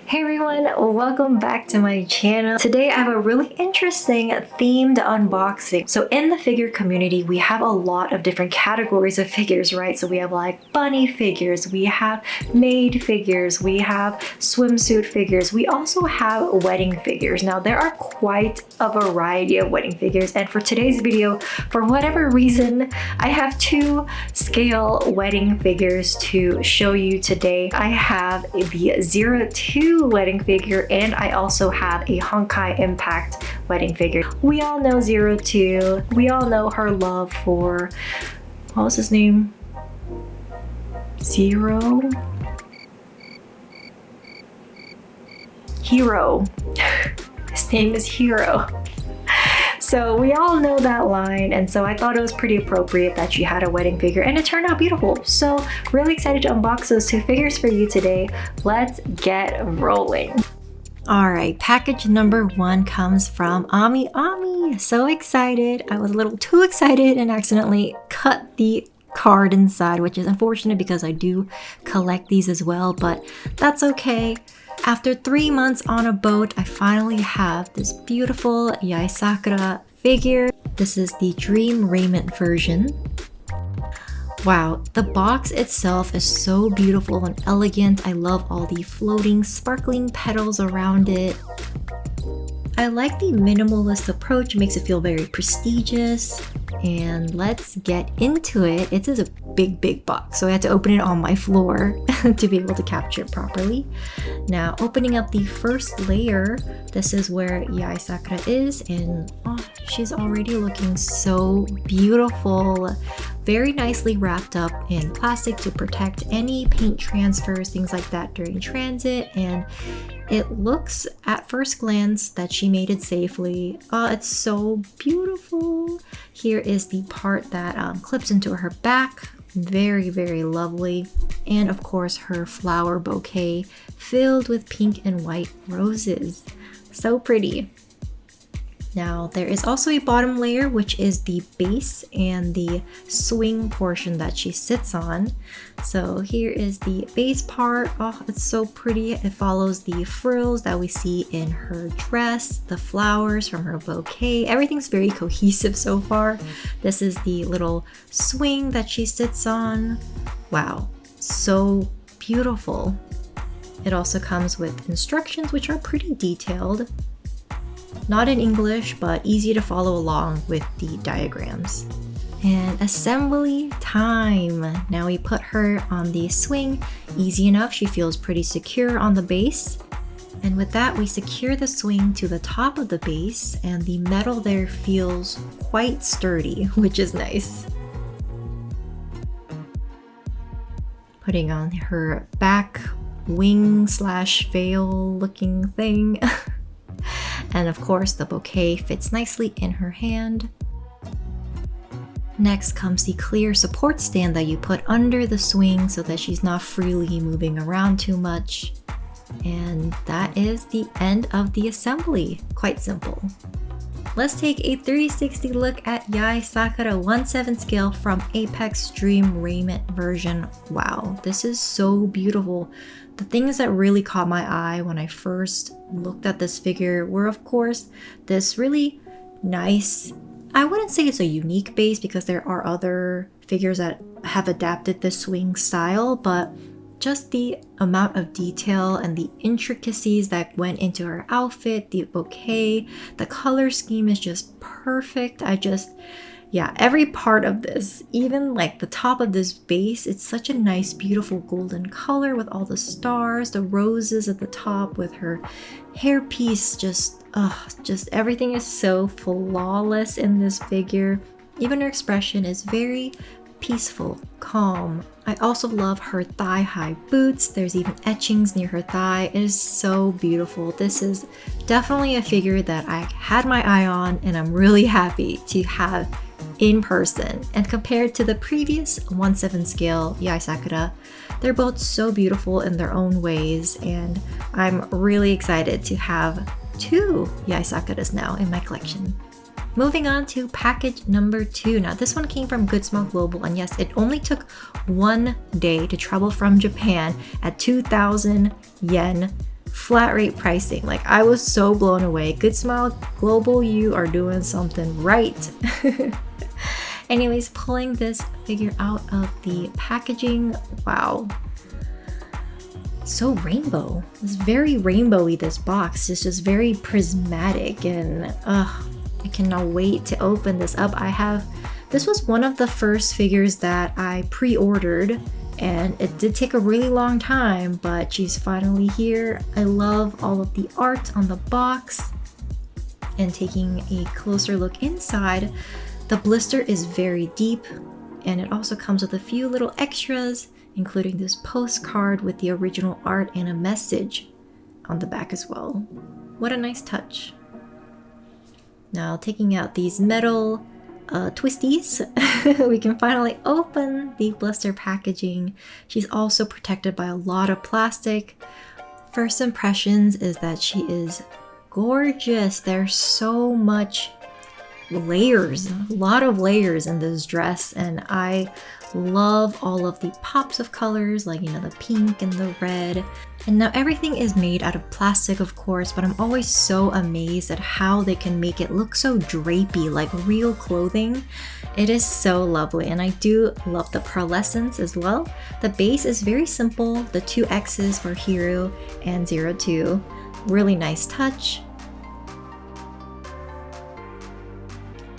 Hey everyone, welcome back to my channel. Today I have a really interesting themed unboxing. So in the figure community, we have a lot of different categories of figures, right? So we have like bunny figures, we have maid figures, we have swimsuit figures, we also have wedding figures. Now there are quite a variety of wedding figures, and for today's video, for whatever reason, I have two scale wedding figures to show you today. I have the 02 wedding figure, and I also have a Honkai Impact wedding figure. We all know 02. We all know her love for, what was his name? Hero. His name is Hero. So we all know that line, and so I thought it was pretty appropriate that she had a wedding figure, and it turned out beautiful. So really excited to unbox those two figures for you today. Let's get rolling. Alright, package number one comes from AmiAmi. So excited. I was a little too excited and accidentally cut the card inside, which is unfortunate because I do collect these as well, but that's okay. After 3 months on a boat, I finally have this beautiful Yae Sakura figure. This is the Dream Raiment version. Wow, the box itself is so beautiful and elegant. I love all the floating, sparkling petals around it. I like the minimalist approach, it makes it feel very prestigious. And let's get into it. It is a big box, so I had to open it on my floor to be able to capture it properly. Now, opening up the first layer, this is where Yae Sakura is, and oh, she's already looking so beautiful. Very nicely wrapped up in plastic to protect any paint transfers, things like that during transit, and it looks at first glance that she made it safely. Oh, it's so beautiful. Here is the part that clips into her back. Very lovely. And of course her flower bouquet filled with pink and white roses. So pretty. Now there is also a bottom layer, which is the base and the swing portion that she sits on. So here is the base part. Oh, it's so pretty. It follows the frills that we see in her dress, the flowers from her bouquet. Everything's very cohesive so far. This is the little swing that she sits on. Wow, so beautiful. It also comes with instructions, which are pretty detailed. Not in English, but easy to follow along with the diagrams. And assembly time. Now we put her on the swing. Easy enough, she feels pretty secure on the base. And with that, we secure the swing to the top of the base, and the metal there feels quite sturdy, which is nice. Putting on her back wing / veil looking thing. And of course, the bouquet fits nicely in her hand. Next comes the clear support stand that you put under the swing so that she's not freely moving around too much. And that is the end of the assembly. Quite simple. Let's take a 360 look at Yae Sakura 1/7 scale from Apex Dream Raiment version. Wow, this is so beautiful. The things that really caught my eye when I first looked at this figure were, of course, this really nice, I wouldn't say it's a unique base because there are other figures that have adapted this swing style, but just the amount of detail and the intricacies that went into her outfit, the bouquet, the color scheme is just perfect. Yeah, every part of this, even like the top of this base, it's such a nice, beautiful golden color with all the stars, the roses at the top with her hairpiece. Just everything is so flawless in this figure. Even her expression is very peaceful, calm. I also love her thigh-high boots. There's even etchings near her thigh. It is so beautiful. This is definitely a figure that I had my eye on, and I'm really happy to have in person. And compared to the previous 1/7 scale Yae Sakura, they're both so beautiful in their own ways, and I'm really excited to have two Yae Sakuras now in my collection. Moving on to package number 2. Now this one came from Good Smell Global, and yes, it only took 1 day to travel from Japan at 2,000 yen flat rate pricing. Like, I was so blown away. Good Smile Global, you are doing something right. Anyways, pulling this figure out of the packaging, wow. So rainbow. It's very rainbowy, this box. It's just very prismatic, and I cannot wait to open this up. This was one of the first figures that I pre-ordered, and it did take a really long time, but she's finally here. I love all of the art on the box. And taking a closer look inside, the blister is very deep, and it also comes with a few little extras, including this postcard with the original art and a message on the back as well. What a nice touch. Now, taking out these metal twisties, we can finally open the blister packaging. She's also protected by a lot of plastic. First impressions is that she is gorgeous. There's so much layers, a lot of layers in this dress, and I love all of the pops of colors, like, you know, the pink and the red. And now everything is made out of plastic, of course, but I'm always so amazed at how they can make it look so drapey, like real clothing. It is so lovely, and I do love the pearlescence as well. The base is very simple, the two X's for Hero and 02. Really nice touch.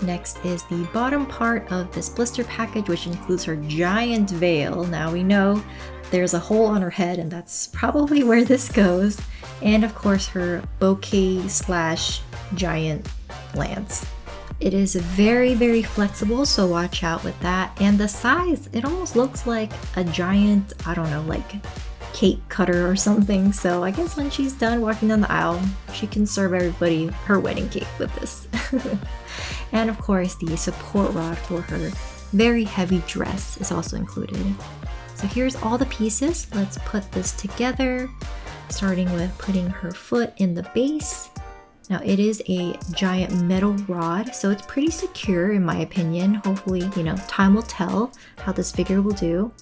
Next is the bottom part of this blister package, which includes her giant veil. Now we know there's a hole on her head, and that's probably where this goes. And of course, her bouquet slash giant lance. It is very, very flexible, so watch out with that. And the size, it almost looks like a giant, I don't know, like cake cutter or something. So I guess when she's done walking down the aisle, she can serve everybody her wedding cake with this. And of course, the support rod for her very heavy dress is also included. So here's all the pieces. Let's put this together, starting with putting her foot in the base. Now, it is a giant metal rod, so it's pretty secure in my opinion. Hopefully, you know, time will tell how this figure will do.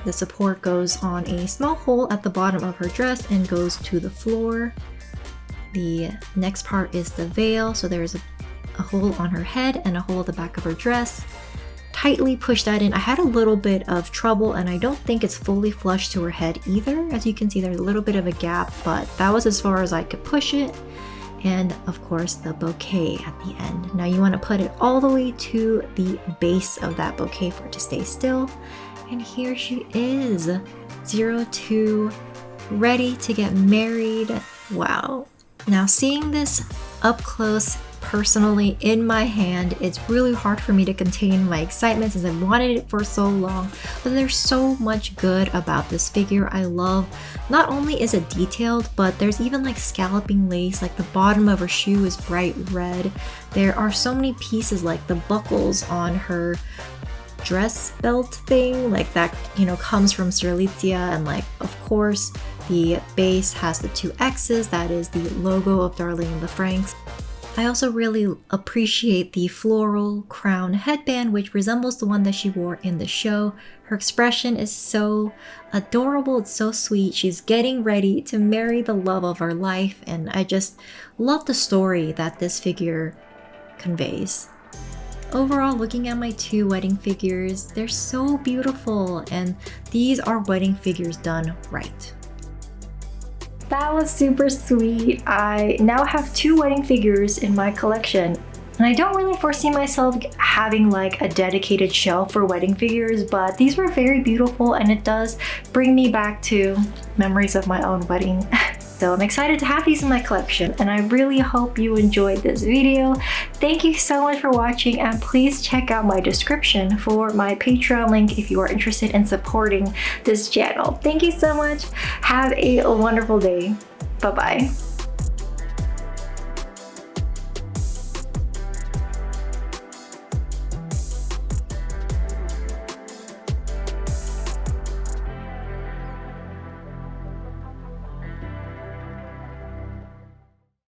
The support goes on a small hole at the bottom of her dress and goes to the floor. The next part is the veil, so there's a hole on her head and a hole at the back of her dress. Tightly push that in. I had a little bit of trouble, and I don't think it's fully flush to her head either. As you can see, there's a little bit of a gap, but that was as far as I could push it. And of course, the bouquet at the end. Now you want to put it all the way to the base of that bouquet for it to stay still. And here she is, 02, ready to get married. Wow. Now, seeing this up close personally in my hand, it's really hard for me to contain my excitement since I've wanted it for so long. But there's so much good about this figure. I love, not only is it detailed, but there's even like scalloping lace, like the bottom of her shoe is bright red. There are so many pieces, like the buckles on her dress belt thing, like that, you know, comes from Strelitzia, and like, of course, the base has the two X's, that is the logo of Darlene the Franxx. I also really appreciate the floral crown headband, which resembles the one that she wore in the show. Her expression is so adorable, it's so sweet. She's getting ready to marry the love of her life, and I just love the story that this figure conveys. Overall, looking at my two wedding figures, they're so beautiful, and these are wedding figures done right. That was super sweet. I now have two wedding figures in my collection, and I don't really foresee myself having like a dedicated shelf for wedding figures, but these were very beautiful, and it does bring me back to memories of my own wedding. So I'm excited to have these in my collection, and I really hope you enjoyed this video. Thank you so much for watching, and please check out my description for my Patreon link if you are interested in supporting this channel. Thank you so much. Have a wonderful day. Bye-bye.